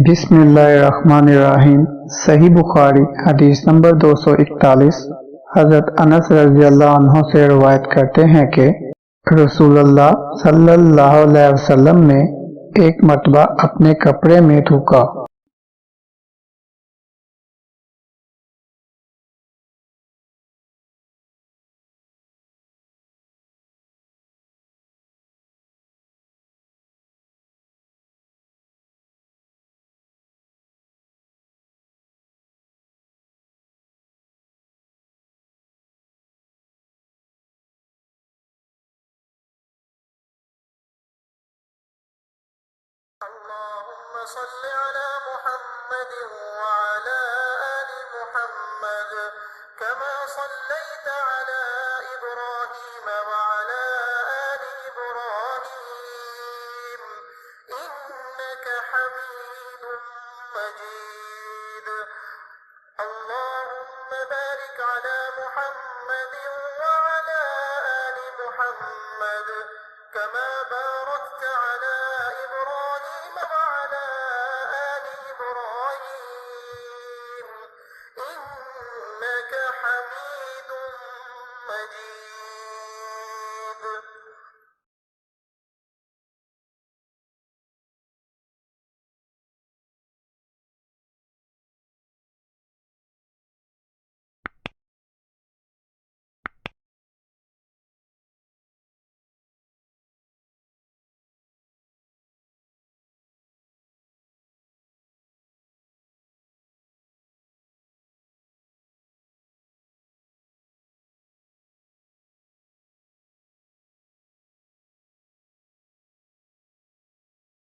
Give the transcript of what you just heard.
बिस्मिल्लाहिर्रहमानिर्रहीम। सही बुखारी हदीस नंबर 241। हजरत अनस रज़ियल्लाहु अन्हु से रिवायत करते हैं कि रसूलुल्लाह सल्लल्लाहु अलैहि वसल्लम ने एक मर्तबा अपने कपड़े में थूका। अल्लाहुम्मा सल्लि अला मुहम्मद व अला आलि मुहम्मद कमा सल्लैता अला इब्राहीम व अला आलि इब्राहीम इन्नका हमीदुम मजीद। अल्लाहुम्मा बारिक अला मुहम्मद व अला आलि मुहम्मद कमा बारकता अला इब्राहीम व अला आलि इब्राहीम इन्नका हमीदुम मजीद।